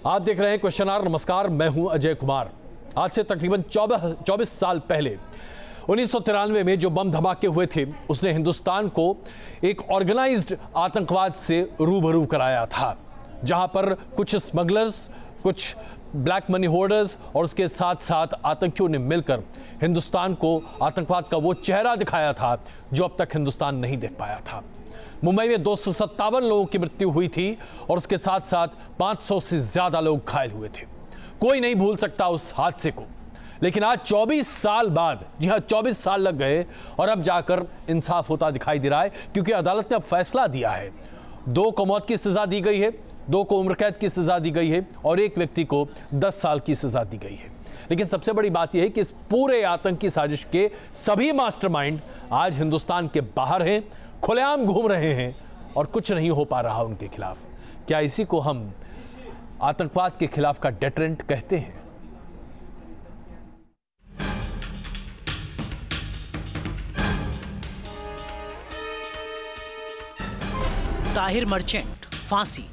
आप देख रहे हैं क्वेश्चन आवर। नमस्कार, मैं हूं अजय कुमार। आज से तकरीबन 24 साल पहले 1993 में जो बम धमाके हुए थे उसने हिंदुस्तान को एक ऑर्गेनाइज्ड आतंकवाद से रूबरू कराया था, जहां पर कुछ स्मगलर्स, कुछ ब्लैक मनी होल्डर्स और उसके साथ साथ आतंकियों ने मिलकर हिंदुस्तान को आतंकवाद का वो चेहरा दिखाया था जो अब तक हिंदुस्तान नहीं देख पाया था। मुंबई में 257 लोगों की मृत्यु हुई थी और उसके साथ साथ 500 से ज्यादा लोग घायल हुए थे। कोई नहीं भूल सकता उस हादसे को। लेकिन आज 24 साल बाद, जी हाँ 24 साल लग गए और अब जाकर इंसाफ होता दिखाई दे रहा है, क्योंकि अदालत ने अब फैसला दिया है। 2 को मौत की सजा दी गई है, 2 को उम्र कैद की सजा दी गई है और 1 व्यक्ति को 10 साल की सजा दी गई है। लेकिन सबसे बड़ी बात यह है कि इस पूरे आतंकी साजिश के सभी मास्टरमाइंड आज हिंदुस्तान के बाहर हैं, खुलेआम घूम रहे हैं और कुछ नहीं हो पा रहा उनके खिलाफ। क्या इसी को हम आतंकवाद के खिलाफ का डेटरेंट कहते हैं? ताहिर मर्चेंट फांसी,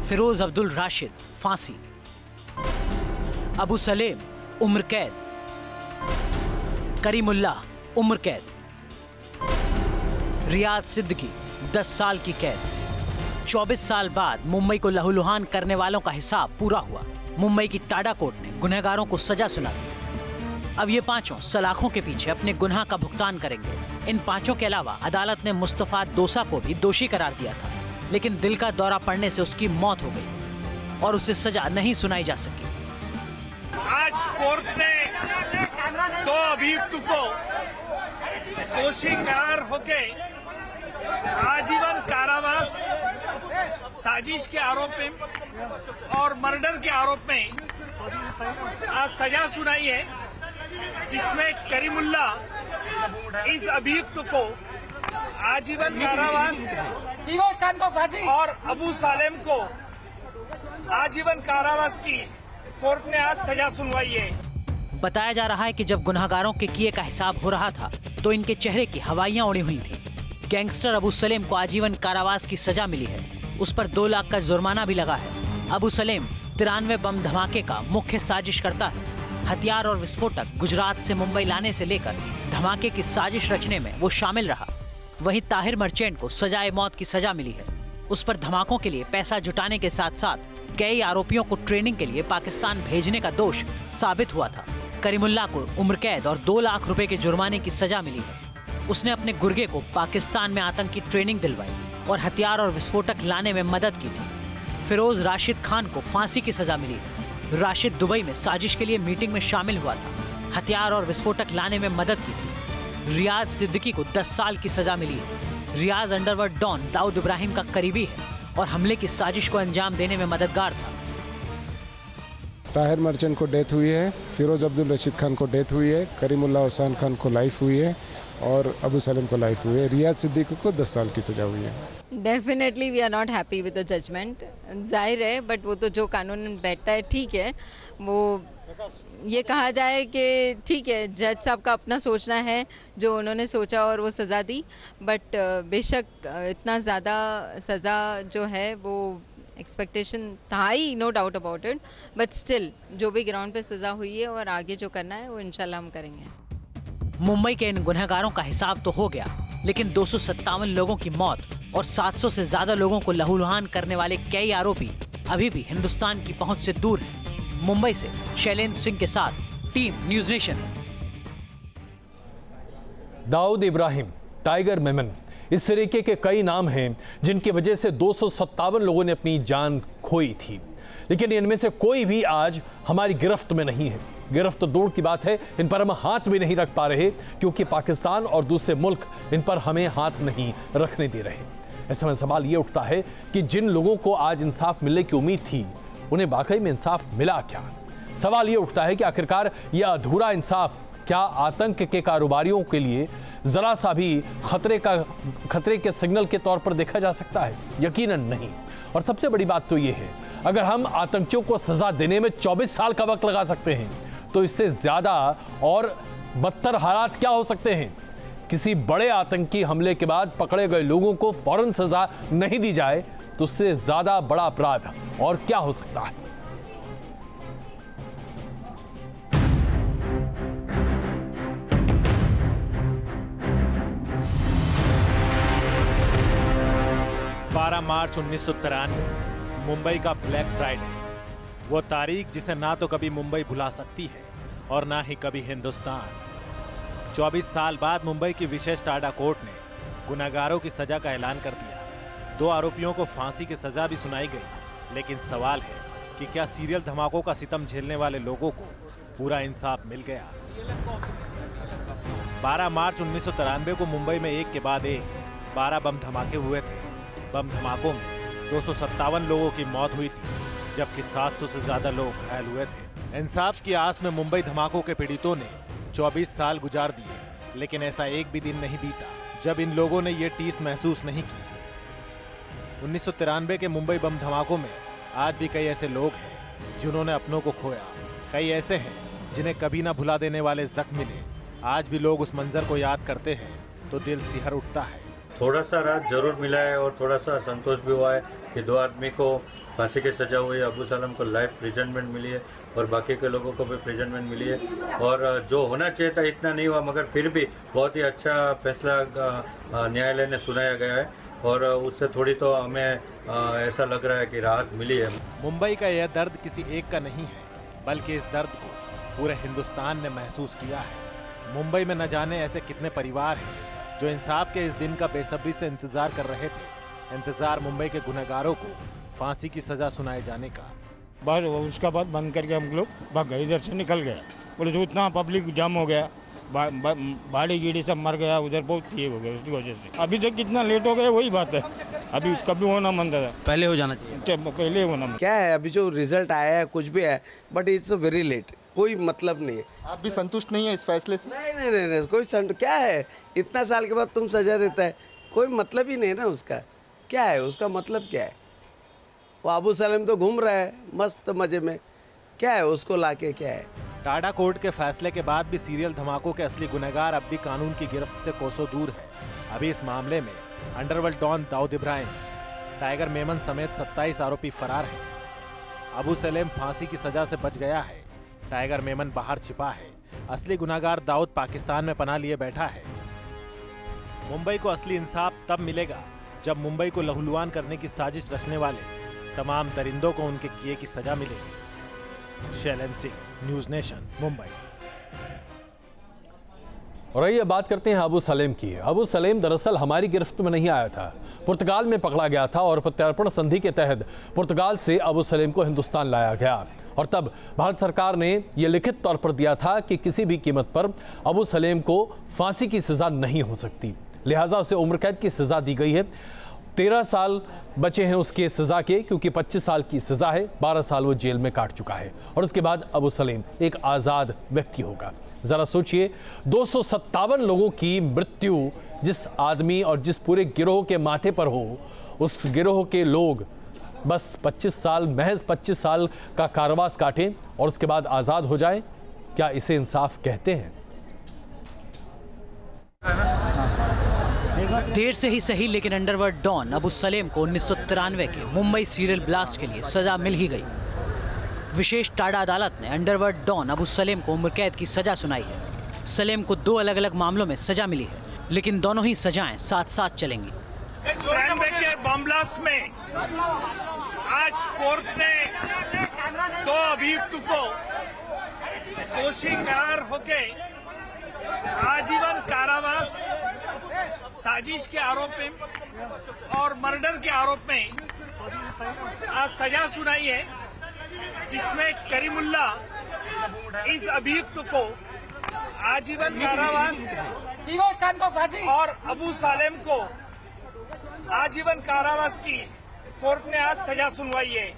फिरोज अब्दुल राशिद फांसी, अबू सलेम उम्र कैद, करीमुल्लाह उम्र कैद, रियाज सिद्दीकी 10 साल की कैद। 24 साल बाद मुंबई को लहूलुहान करने वालों का हिसाब पूरा हुआ। मुंबई की टाडा कोर्ट ने गुनहगारों को सजा सुना दी। अब ये पांचों सलाखों के पीछे अपने गुनाह का भुगतान करेंगे। इन पांचों के अलावा अदालत ने मुस्तफा दोसा को भी दोषी करार दिया था, लेकिन दिल का दौरा पड़ने से उसकी मौत हो गई और उसे सजा नहीं सुनाई जा सकी। आज कोर्ट ने 2 अभियुक्त को दोषी करार होके आजीवन कारावास, साजिश के आरोप में और मर्डर के आरोप में आज सजा सुनाई है, जिसमें करीमुल्लाह इस अभियुक्त को आजीवन कारावास और अबू सालेम को आजीवन कारावास की कोर्ट ने आज सजा सुनवाई है। बताया जा रहा है कि जब गुनहगारों के किए का हिसाब हो रहा था तो इनके चेहरे की हवाइयां उड़ी हुई थी। गैंगस्टर अबू सलेम को आजीवन कारावास की सजा मिली है, उस पर 2 लाख का जुर्माना भी लगा है। अबू सलेम 93 बम धमाके का मुख्य साजिश करता है। हथियार और विस्फोटक गुजरात से मुंबई लाने से लेकर धमाके की साजिश रचने में वो शामिल रहा। वहीं ताहिर मर्चेंट को सजाए मौत की सजा मिली है। उस पर धमाकों के लिए पैसा जुटाने के साथ साथ कई आरोपियों को ट्रेनिंग के लिए पाकिस्तान भेजने का दोष साबित हुआ था। करीमुल्लाह को उम्र कैद और 2 लाख रुपए के जुर्माने की सजा मिली है। उसने अपने गुर्गे को पाकिस्तान में आतंकी ट्रेनिंग दिलवाई और हथियार और विस्फोटक लाने में मदद की थी। फिरोज राशिद खान को फांसी की सजा मिली है। राशिद दुबई में साजिश के लिए मीटिंग में शामिल हुआ था, हथियार और विस्फोटक लाने में मदद की थी। रियाज सिद्दीकी को 10 साल की सजा मिली है। रियाज अंडरवर्ल्ड डॉन दाऊद इब्राहिम का करीबी है और हमले की साजिश को अंजाम देने में मददगार था। ताहिर मर्चेंट को डेथ हुई है, फिरोज अब्दुल रशीद खान को डेथ हुई है, करीमुल्लाह हुसैन खान को लाइफ हुई है और अबू सलेम को लाइफ हुई है। रियाज सिद्दीकी को 10 साल की सजा हुई है। Definitely we are not happy with the judgement, जाहिर है, बट वो तो जो कानून बैठता है ठीक है। वो ये कहा जाए कि ठीक है, जज साहब का अपना सोचना है, जो उन्होंने सोचा और वो सज़ा दी, बट बेशक इतना ज़्यादा सज़ा जो है वो एक्सपेक्टेशन था ही, no doubt about it, but still जो भी ग्राउंड पे सज़ा हुई है और आगे जो करना है वो इंशाल्लाह हम करेंगे। मुंबई के इन गुनहगारों का हिसाब तो हो गया, लेकिन 257 लोगों की मौत और 700 से ज्यादा लोगों को लहूलुहान करने वाले कई आरोपी अभी भी हिंदुस्तान की पहुंच से दूर हैं। मुंबई से शैलेंद्र सिंह के साथ team News Nation. Dawood Ibrahim, Tiger Memon, इस तरीके के कई नाम हैं जिनकी वजह से 257 लोगों ने अपनी जान खोई थी, लेकिन इनमें से कोई भी आज हमारी गिरफ्त में नहीं है। गिरफ्त तो दूर की बात है, इन पर हम हाथ भी नहीं रख पा रहे, क्योंकि पाकिस्तान और दूसरे मुल्क इन पर हमें हाथ नहीं रखने दे रहे। ऐसे में सवाल ये उठता है कि जिन लोगों को आज इंसाफ मिलने की उम्मीद थी, उन्हें वाकई में इंसाफ मिला क्या? सवाल ये उठता है कि आखिरकार यह अधूरा इंसाफ क्या आतंक के कारोबारियों के लिए जरा सा भी खतरे के सिग्नल के तौर पर देखा जा सकता है? यकीनन नहीं। और सबसे बड़ी बात तो ये है, अगर हम आतंकियों को सजा देने में 24 साल का वक्त लगा सकते हैं, तो इससे ज्यादा और बदतर हालात क्या हो सकते हैं? किसी बड़े आतंकी हमले के बाद पकड़े गए लोगों को फौरन सजा नहीं दी जाए तो उससे ज्यादा बड़ा अपराध और क्या हो सकता है। 12 मार्च 1993 मुंबई का ब्लैक फ्राइडे, वो तारीख जिसे ना तो कभी मुंबई भुला सकती है और ना ही कभी हिंदुस्तान। 24 साल बाद मुंबई की विशेष टाडा कोर्ट ने गुनहगारों की सजा का ऐलान कर दिया। 2 आरोपियों को फांसी की सजा भी सुनाई गई, लेकिन सवाल है कि क्या सीरियल धमाकों का सितम झेलने वाले लोगों को पूरा इंसाफ मिल गया। 12 मार्च 1993 को मुंबई में एक के बाद एक 12 बम धमाके हुए थे। बम धमाकों में 257 लोगों की मौत हुई थी, जबकि 700 से ज्यादा लोग घायल हुए थे। इंसाफ की आस में मुंबई धमाकों के पीड़ितों ने 24 साल गुजार दिए, लेकिन ऐसा एक भी दिन नहीं बीता जब इन लोगों ने ये टीस महसूस नहीं की। 1993 के मुंबई बम धमाकों में आज भी कई ऐसे लोग हैं जिन्होंने अपनों को खोया। कई ऐसे हैं जिन्हें कभी ना भुला देने वाले जख्म मिले। आज भी लोग उस मंजर को याद करते हैं तो दिल सिहर उठता है। थोड़ा सा राहत जरूर मिला है और थोड़ा सा संतोष भी हुआ है कि 2 आदमी को फांसी की सजा हुई है, अबू सलेम को लाइफ प्रिजनमेंट मिली है और बाकी के लोगों को भी प्रिजनमेंट मिली है। और जो होना चाहिए था इतना नहीं हुआ, मगर फिर भी बहुत ही अच्छा फैसला न्यायालय ने सुनाया गया है और उससे थोड़ी तो हमें ऐसा लग रहा है कि राहत मिली है। मुंबई का यह दर्द किसी एक का नहीं है, बल्कि इस दर्द को पूरे हिंदुस्तान ने महसूस किया है। मुंबई में न जाने ऐसे कितने परिवार हैं जो इंसाफ के इस दिन का बेसब्री से इंतजार कर रहे थे। इंतजार मुंबई के गुनहगारों को फांसी की सजा सुनाए जाने का। बस उसका बाद बंद करके हम लोग भाग गए, इधर से निकल गया। बोले जो इतना पब्लिक जाम हो गया, बाड़ी कीड़ी सब मर गया, उधर बहुत ये हो गया उसकी वजह से। अभी तक कितना लेट हो गया वही बात है। अभी कभी होना मन था, पहले हो जाना चाहिए, पहले होना। क्या है अभी जो रिजल्ट आया है कुछ भी है, बट इट्स वेरी लेट, कोई मतलब नहीं है। आप भी संतुष्ट नहीं है इस फैसले से? नहीं, कोई क्या है, इतना साल के बाद तुम सजा देता है, कोई मतलब ही नहीं ना उसका। क्या है उसका मतलब, क्या है? वो अबू सलेम तो घूम रहा है मस्त मजे में, क्या है उसको लाके क्या है। टाडा कोर्ट के फैसले के बाद भी सीरियल धमाकों के असली गुनहगार अब भी कानून की गिरफ्त से कोसों दूर है। अभी इस मामले में underworld don Dawood Ibrahim, Tiger Memon समेत 27 आरोपी फरार हैं। अबू सलेम फांसी की सजा से बच गया है, टाइगर मेमन बाहर छिपा है। असली गुनहगार दाऊद पाकिस्तान में पनाह लिए बैठा है। मुंबई को असली इंसाफ तब मिलेगा जब मुंबई को लहूलुहान करने की साजिश रचने वाले तमाम दरिंदों को उनके किए की सजा मिलेगी। Shailendra Singh, news nation, Mumbai. और आइए बात करते हैं अबू सलेम की। अबू सलेम दरअसल हमारी गिरफ्त में नहीं आया था, पुर्तगाल में पकड़ा गया था और प्रत्यार्पण संधि के तहत पुर्तगाल से अबू सलेम को हिंदुस्तान लाया गया। और तब भारत सरकार ने यह लिखित तौर पर दिया था कि किसी भी कीमत पर अबू सलेम को फांसी की सजा नहीं हो सकती, लिहाजा उसे उम्र कैद की सजा दी गई है। 13 साल बचे हैं उसके सजा के, क्योंकि 25 साल की सजा है, 12 साल वो जेल में काट चुका है और उसके बाद अबू सलेम एक आज़ाद व्यक्ति होगा। जरा सोचिए, 257 लोगों की मृत्यु जिस आदमी और जिस पूरे गिरोह के माथे पर हो, उस गिरोह के लोग बस 25 साल, महज 25 साल का कारावास काटें और उसके बाद आज़ाद हो जाए, क्या इसे इंसाफ कहते हैं? देर से ही सही, लेकिन अंडरवर्ल्ड डॉन अबू सलेम को 1993 के मुंबई सीरियल ब्लास्ट के लिए सजा मिल ही गई। विशेष टाडा अदालत ने अंडरवर्ल्ड डॉन अबू सलेम को उम्र कैद की सजा सुनाई है। सलेम को 2 अलग अलग मामलों में सजा मिली है, लेकिन दोनों ही सजाएं साथ साथ चलेंगी। 93 के बम ब्लास्ट में आज कोर्ट ने 2 अभियुक्त को दोषी करार होके आजीवन कारावास, साजिश के आरोप में और मर्डर के आरोप में आज सजा सुनाई है, जिसमें करीमुल्ला इस अभियुक्त को आजीवन कारावास और अबू सलेम को आजीवन कारावास की कोर्ट ने आज सजा सुनवाई है।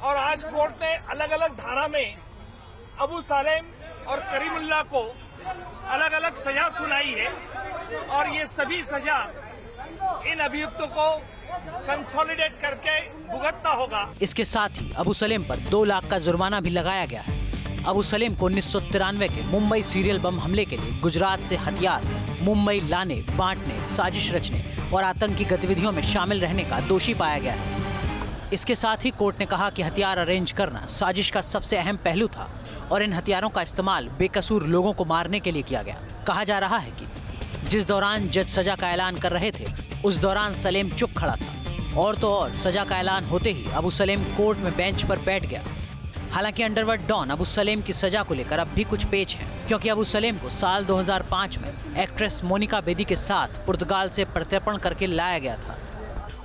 और आज कोर्ट ने अलग अलग धारा में अबू सलेम और करीमुल्ला को अलग अलग सजा सुनाई है और ये सभी सजा इन अभियुक्तों को कंसोलिडेट करके भुगतना होगा। इसके साथ ही अबू सलेम पर 2 लाख का जुर्माना भी लगाया गया है। अबू सलेम को 1993 के मुंबई सीरियल बम हमले के लिए गुजरात से हथियार मुंबई लाने, बांटने, साजिश रचने और आतंकी गतिविधियों में शामिल रहने का दोषी पाया गया है। इसके साथ ही कोर्ट ने कहा कि हथियार अरेंज करना साजिश का सबसे अहम पहलू था और इन हथियारों का इस्तेमाल बेकसूर लोगों को मारने के लिए किया गया। कहा जा रहा है कि जिस दौरान जज सजा का ऐलान कर रहे थे उस दौरान सलेम चुप खड़ा था और तो और सजा का ऐलान होते ही अबू सलेम कोर्ट में बेंच पर बैठ गया। हालांकि अंडरवर्ल्ड डॉन अबू सलेम की सजा को लेकर अब भी कुछ पेच है, क्योंकि अबू सलेम को साल 2005 में एक्ट्रेस मोनिका बेदी के साथ पुर्तगाल से प्रत्यर्पण करके लाया गया था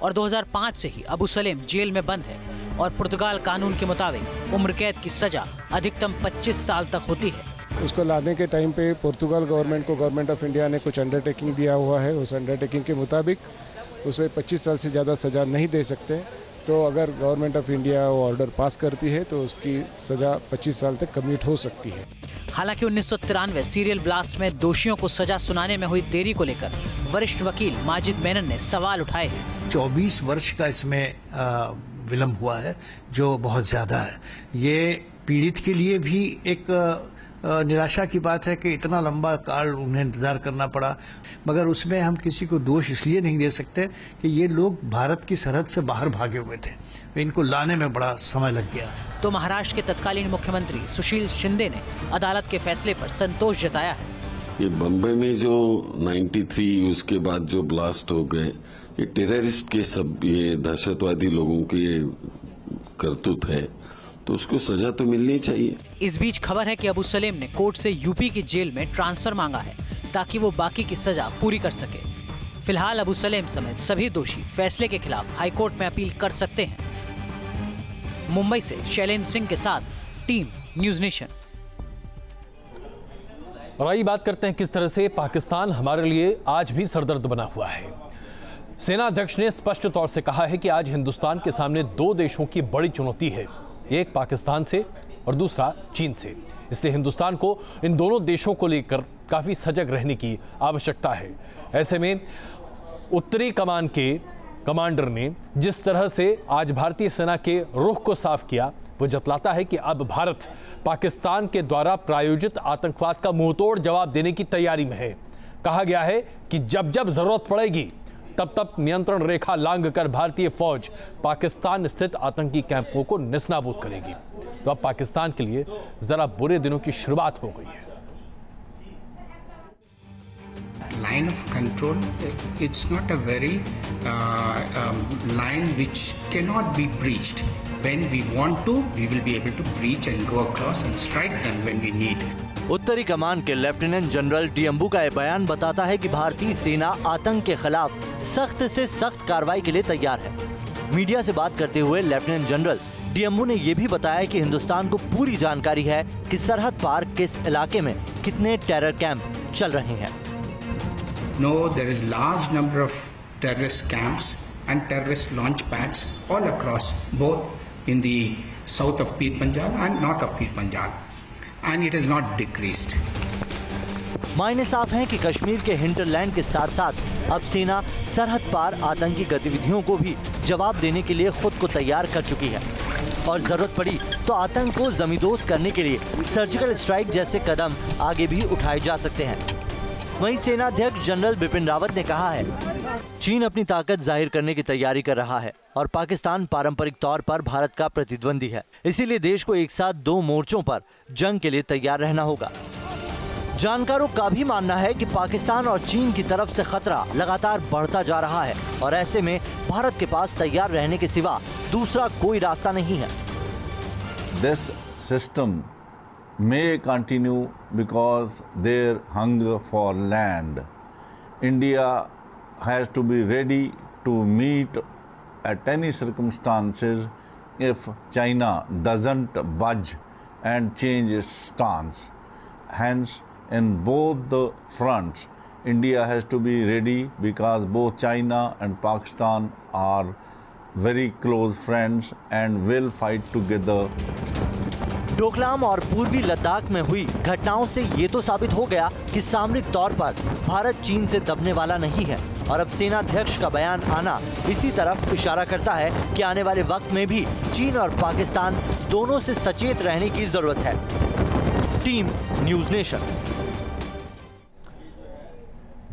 और 2005 से ही अबू सलेम जेल में बंद है और पुर्तगाल कानून के मुताबिक उम्र कैद की सजा अधिकतम 25 साल तक होती है। उसको लाने के टाइम पे पुर्तगाल गवर्नमेंट को गवर्नमेंट ऑफ इंडिया ने कुछ अंडरटेकिंग दिया हुआ है। उस अंडरटेकिंग के मुताबिक उसे 25 साल से ज़्यादा सज़ा नहीं दे सकते। तो अगर गवर्नमेंट ऑफ इंडिया वो ऑर्डर पास करती है तो उसकी सज़ा 25 साल तक कम्यूट हो सकती है। हालांकि 1993 सीरियल ब्लास्ट में दोषियों को सजा सुनाने में हुई देरी को लेकर वरिष्ठ वकील माजिद मेनन ने सवाल उठाए हैं। 24 वर्ष का इसमें विलम्ब हुआ है जो बहुत ज़्यादा है। ये पीड़ित के लिए भी एक निराशा की बात है कि इतना लंबा काल उन्हें इंतजार करना पड़ा, मगर उसमें हम किसी को दोष इसलिए नहीं दे सकते कि ये लोग भारत की सरहद से बाहर भागे हुए थे, इनको लाने में बड़ा समय लग गया। तो महाराष्ट्र के तत्कालीन मुख्यमंत्री सुशील शिंदे ने अदालत के फैसले पर संतोष जताया है। ये बम्बई में जो 93 उसके बाद जो ब्लास्ट हो गए, ये टेररिस्ट के सब ये दहशतवादी लोगों के करतूत है, तो उसको सजा तो मिलनी चाहिए। इस बीच खबर है कि अबू सलेम ने कोर्ट से यूपी की जेल में ट्रांसफर मांगा है ताकि वो बाकी की सजा पूरी कर सके। फिलहाल अबू सलेम समेत सभी दोषी फैसले के खिलाफ हाईकोर्ट में अपील कर सकते हैं। मुंबई से शैलेंद्र सिंह के साथ टीम न्यूज नेशन। और आइए बात करते हैं किस तरह से पाकिस्तान हमारे लिए आज भी सरदर्द बना हुआ है। सेना अध्यक्ष ने स्पष्ट तौर से कहा है कि आज हिंदुस्तान के सामने दो देशों की बड़ी चुनौती है, एक पाकिस्तान से और दूसरा चीन से। इसलिए हिंदुस्तान को इन दोनों देशों को लेकर काफी सजग रहने की आवश्यकता है। ऐसे में उत्तरी कमान के कमांडर ने जिस तरह से आज भारतीय सेना के रुख को साफ किया, वो जतलाता है कि अब भारत पाकिस्तान के द्वारा प्रायोजित आतंकवाद का मुंहतोड़ जवाब देने की तैयारी में है। कहा गया है कि जब जब जरूरत पड़ेगी तब तब नियंत्रण रेखा लांघकर भारतीय फौज पाकिस्तान स्थित आतंकी कैंपों को निस्नाबूद करेगी। तो अब पाकिस्तान के लिए जरा बुरे दिनों की शुरुआत हो गई है। Line of control, it's not a very line which cannot be breached. When we want to, we will be able to breach and go across and strike them when we need. उत्तरी कमान के lieutenant general डीएम्बू का यह बयान बताता है कि भारतीय सेना आतंक के खिलाफ सख्त से सख्त कार्रवाई के लिए तैयार है। मीडिया से बात करते हुए लेफ्टिनेंट जनरल डीएम्बू ने यह भी बताया कि हिंदुस्तान को पूरी जानकारी है कि सरहद पार किस इलाके में कितने टेरर कैंप चल रहे हैं। No, there is large number of terrorist camps and terrorist launch pads all across, both in the south of Pir Panjal and north of Pir Panjal, and it has not decreased. मायने साफ हैं कि कश्मीर के hinterland के साथ साथ अब सेना सरहद पार आतंकी गतिविधियों को भी जवाब देने के लिए खुद को तैयार कर चुकी है और जरूरत पड़ी तो आतंक को जमींदोज करने के लिए सर्जिकल स्ट्राइक जैसे कदम आगे भी उठाए जा सकते हैं। वहीं सेनाध्यक्ष जनरल बिपिन रावत ने कहा है, चीन अपनी ताकत जाहिर करने की तैयारी कर रहा है और पाकिस्तान पारंपरिक तौर पर भारत का प्रतिद्वंदी है, इसीलिए देश को एक साथ दो मोर्चों पर जंग के लिए तैयार रहना होगा। जानकारों का भी मानना है कि पाकिस्तान और चीन की तरफ से खतरा लगातार बढ़ता जा रहा है और ऐसे में भारत के पास तैयार रहने के सिवा दूसरा कोई रास्ता नहीं है। This system may continue because their hunger for land. India has to be ready to meet at any circumstances if China doesn't budge and change its stance. Hence, in both the fronts, India has to be ready because both China and Pakistan are very close friends and will fight together. Doklam और पूर्वी लद्दाख में हुई घटनाओं से ये तो साबित हो गया कि सामरिक तौर पर भारत चीन से दबने वाला नहीं है और अब सेनाध्यक्ष का बयान आना इसी तरफ इशारा करता है कि आने वाले वक्त में भी चीन और पाकिस्तान दोनों से सचेत रहने की जरूरत है। Team news nation.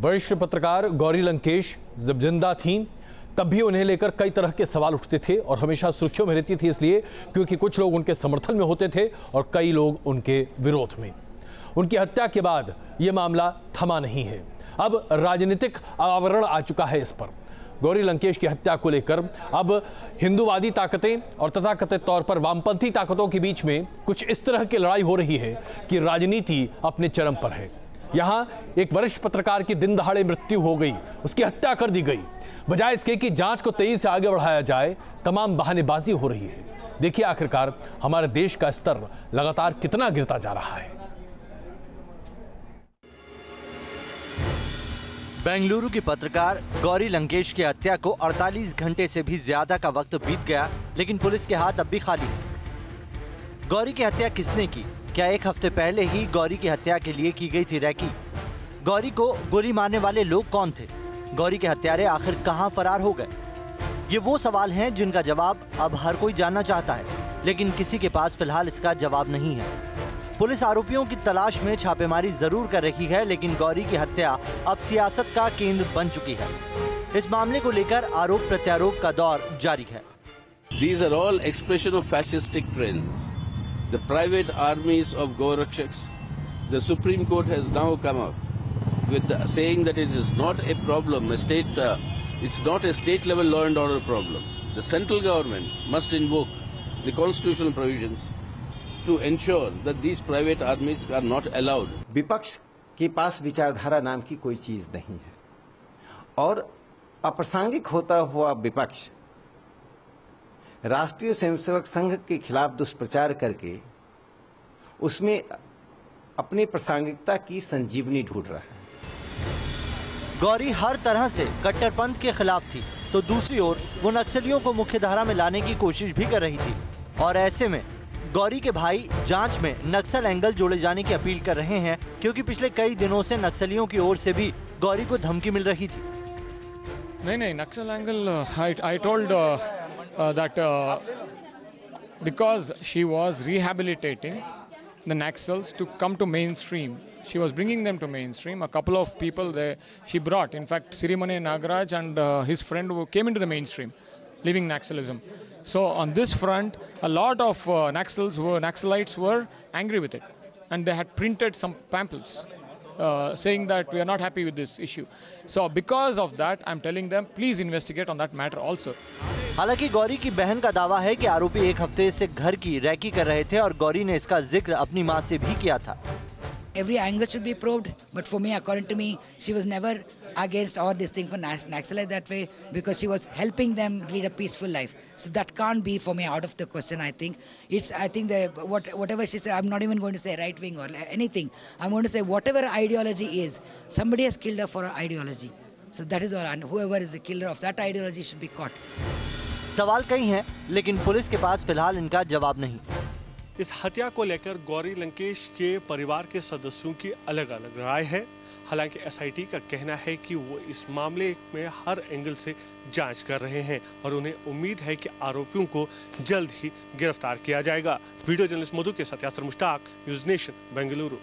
वरिष्ठ पत्रकार गौरी लंकेश जब जिंदा थीं तब भी उन्हें लेकर कई तरह के सवाल उठते थे और हमेशा सुर्खियों में रहती थी, इसलिए क्योंकि कुछ लोग उनके समर्थन में होते थे और कई लोग उनके विरोध में। उनकी हत्या के बाद यह मामला थमा नहीं है। अब राजनीतिक आवरण आ चुका है इस पर। गौरी लंकेश की हत्या को लेकर अब हिंदूवादी ताकतें और तथाकथित तौर पर वामपंथी ताकतों के बीच में कुछ इस तरह की लड़ाई हो रही है कि राजनीति अपने चरम पर है। यहां एक वरिष्ठ पत्रकार की दिन दहाड़े मृत्यु हो गई, उसकी हत्या कर दी गई। बजाय इसके कि जांच को तेजी से आगे बढ़ाया जाए, तमाम बहानेबाजी हो रही है। देखिए आखिरकार हमारे देश का स्तर लगातार कितना गिरता जा रहा है। बेंगलुरु की पत्रकार गौरी लंकेश की हत्या को 48 घंटे से भी ज्यादा का वक्त बीत गया, लेकिन पुलिस के हाथ अब भी खाली है। गौरी की हत्या किसने की? क्या एक हफ्ते पहले ही गौरी की हत्या के लिए की गई थी रैकी? गौरी को गोली मारने वाले लोग कौन थे? गौरी के हत्यारे आखिर कहां फरार हो गए? ये वो सवाल हैं जिनका जवाब अब हर कोई जानना चाहता है, लेकिन किसी के पास फिलहाल इसका जवाब नहीं है। पुलिस आरोपियों की तलाश में छापेमारी जरूर कर रही है, लेकिन गौरी की हत्या अब सियासत का केंद्र बन चुकी है। इस मामले को लेकर आरोप प्रत्यारोप का दौर जारी है। These are all expression of fascistic trends. The private armies of Gorakshaks. The Supreme Court has now come out with saying that it is not a problem, it's not a state-level law and order problem. The central government must invoke the constitutional provisions to ensure that these private armies are not allowed. विपक्ष के पास विचारधारा नाम की कोई चीज नहीं है और अप्रासंगिक होता हुआ विपक्ष राष्ट्रीय स्वयंसेवक संघ के खिलाफ दुष्प्रचार करके उसमें अपनी प्रासंगिकता की संजीवनी ढूंढ रहा है। गौरी हर तरह से कट्टरपंथ के खिलाफ थी, तो दूसरी ओर वो नक्सलियों को मुख्य धारा में लाने की कोशिश भी कर रही थी। और ऐसे में गौरी के भाई जांच में नक्सल एंगल जोड़े जाने की अपील कर रहे हैं, क्योंकि पिछले कई दिनों से नक्सलियों की ओर से भी गौरी को धमकी मिल रही थी। नहीं, नक्सल angle I told that because she was rehabilitating the Naxals to come to mainstream. She was bringing them to mainstream. A couple of people there she brought. In fact, Sirimane Nagaraj and his friend came into the mainstream, leaving Naxalism. So on this front, a lot of Naxalites were angry with it, and they had printed some pamphlets saying that we are not happy with this issue. So because of that, I'm telling them, please investigate on that matter also. हालांकि गौरी की बहन का दावा है कि आरोपी एक हफ्ते से घर की रैकी कर रहे थे और गौरी ने इसका जिक्र अपनी मां से भी किया था। Every angle should be probed, but for me, according to me, she was never against all this thing for Naxalites that way, because she was helping them lead a peaceful life. So that can't be for me out of the question. I think whatever she said, I'm not even going to say right wing or anything. I'm going to say whatever ideology is, somebody has killed her for her ideology. So that is all. And whoever is the killer of that ideology should be caught. सवाल कई हैं, लेकिन police के पास फिलहाल इनका जवाब नहीं। इस हत्या को लेकर गौरी लंकेश के परिवार के सदस्यों की अलग अलग राय है। हालांकि एसआईटी का कहना है कि वो इस मामले में हर एंगल से जांच कर रहे हैं और उन्हें उम्मीद है कि आरोपियों को जल्द ही गिरफ्तार किया जाएगा। वीडियो जर्नलिस्ट मधु के साथ यासर मुश्ताक, न्यूज़ नेशन, बेंगलुरु।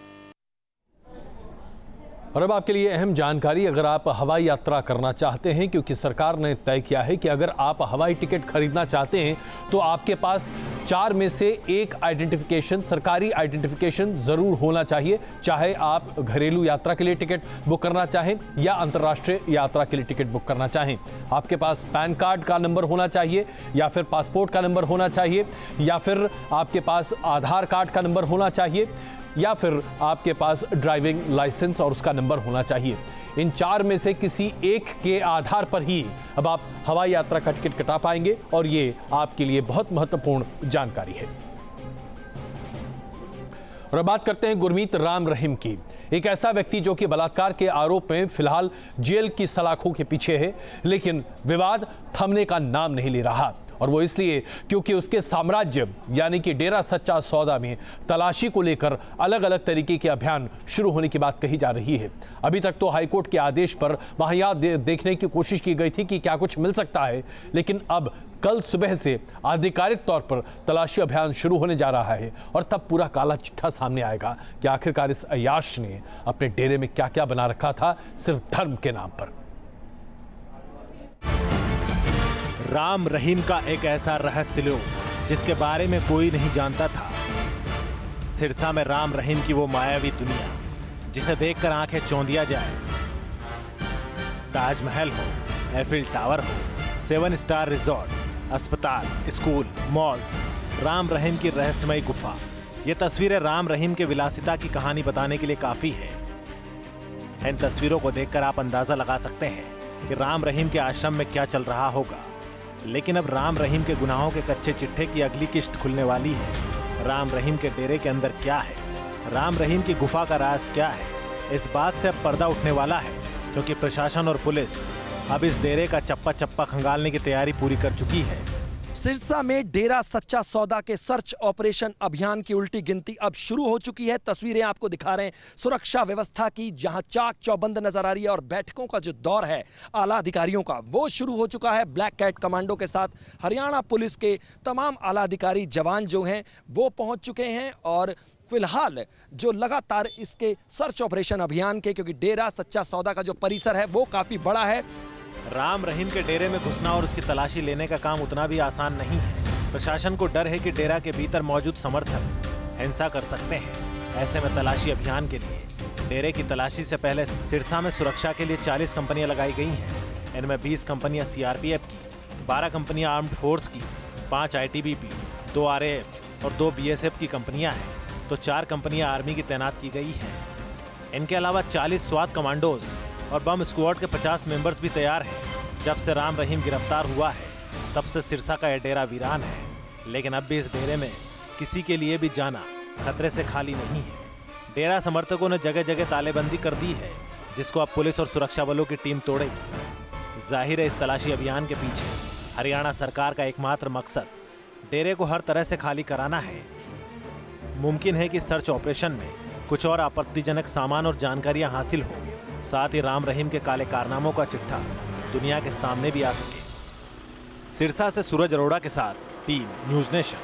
और अब आपके लिए अहम जानकारी, अगर आप हवाई यात्रा करना चाहते हैं, क्योंकि सरकार ने तय किया है कि अगर आप हवाई टिकट खरीदना चाहते हैं तो आपके पास 4 में से एक आइडेंटिफिकेशन, सरकारी आइडेंटिफिकेशन ज़रूर होना चाहिए। चाहे आप घरेलू यात्रा के लिए टिकट बुक करना चाहें या अंतर्राष्ट्रीय यात्रा के लिए टिकट बुक करना चाहें, आपके पास पैन कार्ड का नंबर होना चाहिए या फिर पासपोर्ट का नंबर होना चाहिए या फिर आपके पास आधार कार्ड का नंबर होना चाहिए या फिर आपके पास ड्राइविंग लाइसेंस और उसका नंबर होना चाहिए। इन 4 में से किसी एक के आधार पर ही अब आप हवाई यात्रा का टिकट कटा पाएंगे और ये आपके लिए बहुत महत्वपूर्ण जानकारी है। और अब बात करते हैं गुरमीत राम रहीम की, एक ऐसा व्यक्ति जो कि बलात्कार के आरोप में फिलहाल जेल की सलाखों के पीछे है, लेकिन विवाद थमने का नाम नहीं ले रहा। और वो इसलिए क्योंकि उसके साम्राज्य यानी कि डेरा सच्चा सौदा में तलाशी को लेकर अलग अलग तरीके के अभियान शुरू होने की बात कही जा रही है। अभी तक तो हाईकोर्ट के आदेश पर वहां यह देखने की कोशिश की गई थी कि क्या कुछ मिल सकता है, लेकिन अब कल सुबह से आधिकारिक तौर पर तलाशी अभियान शुरू होने जा रहा है और तब पूरा काला चिट्ठा सामने आएगा कि आखिरकार इस अय्याश ने अपने डेरे में क्या क्या बना रखा था सिर्फ धर्म के नाम पर। राम रहीम का एक ऐसा रहस्य लो जिसके बारे में कोई नहीं जानता था। सिरसा में राम रहीम की वो मायावी दुनिया जिसे देखकर आंखें चौंधिया जाए। ताजमहल हो, एफिल टावर हो, 7 स्टार रिजॉर्ट, अस्पताल, स्कूल, मॉल्स, राम रहीम की रहस्यमय गुफा। ये तस्वीरें राम रहीम के विलासिता की कहानी बताने के लिए काफी है। इन तस्वीरों को देखकर आप अंदाजा लगा सकते हैं कि राम रहीम के आश्रम में क्या चल रहा होगा। लेकिन अब राम रहीम के गुनाहों के कच्चे चिट्ठे की अगली किस्त खुलने वाली है। राम रहीम के डेरे के अंदर क्या है, राम रहीम की गुफा का राज क्या है, इस बात से अब पर्दा उठने वाला है, क्योंकि प्रशासन और पुलिस अब इस डेरे का चप्पा चप्पा खंगालने की तैयारी पूरी कर चुकी है। सिरसा में डेरा सच्चा सौदा के सर्च ऑपरेशन अभियान की उल्टी गिनती अब शुरू हो चुकी है। तस्वीरें आपको दिखा रहे हैं सुरक्षा व्यवस्था की, जहां चाक चौबंद नजर आ रही है और बैठकों का जो दौर है आला अधिकारियों का वो शुरू हो चुका है। ब्लैक कैट कमांडो के साथ हरियाणा पुलिस के तमाम आला अधिकारी जवान जो हैं वो पहुंच चुके हैं और फिलहाल जो लगातार इसके सर्च ऑपरेशन अभियान के, क्योंकि डेरा सच्चा सौदा का जो परिसर है वो काफी बड़ा है। राम रहीम के डेरे में घुसना और उसकी तलाशी लेने का काम उतना भी आसान नहीं है। प्रशासन को डर है कि डेरा के भीतर मौजूद समर्थक हिंसा कर सकते हैं। ऐसे में तलाशी अभियान के लिए डेरे की तलाशी से पहले सिरसा में सुरक्षा के लिए 40 कंपनियां लगाई गई हैं। इनमें 20 कंपनियां सीआरपीएफ की, 12 कंपनियां आर्म्ड फोर्स की, 5 आईटीबीपी, 2 आरएएफ और 2 बीएसएफ की कंपनियां हैं, तो 4 कंपनियां आर्मी की तैनात की गई हैं। इनके अलावा 40 स्वात कमांडोज और बम स्क्वाड के 50 मेंबर्स भी तैयार हैं। जब से राम रहीम गिरफ्तार हुआ है तब से सिरसा का यह डेरा वीरान है। लेकिन अब भी इस डेरे में किसी के लिए भी जाना खतरे से खाली नहीं है। डेरा समर्थकों ने जगह जगह तालेबंदी कर दी है, जिसको अब पुलिस और सुरक्षा बलों की टीम तोड़ेगी। जाहिर है इस तलाशी अभियान के पीछे हरियाणा सरकार का एकमात्र मकसद डेरे को हर तरह से खाली कराना है। मुमकिन है कि सर्च ऑपरेशन में कुछ और आपत्तिजनक सामान और जानकारियां हासिल हो, साथ ही राम रहीम के काले कारनामों का चिट्ठा दुनिया के सामने भी आ सके। सिरसा से सूरज अरोड़ा के साथ टीम न्यूज़ नेशन।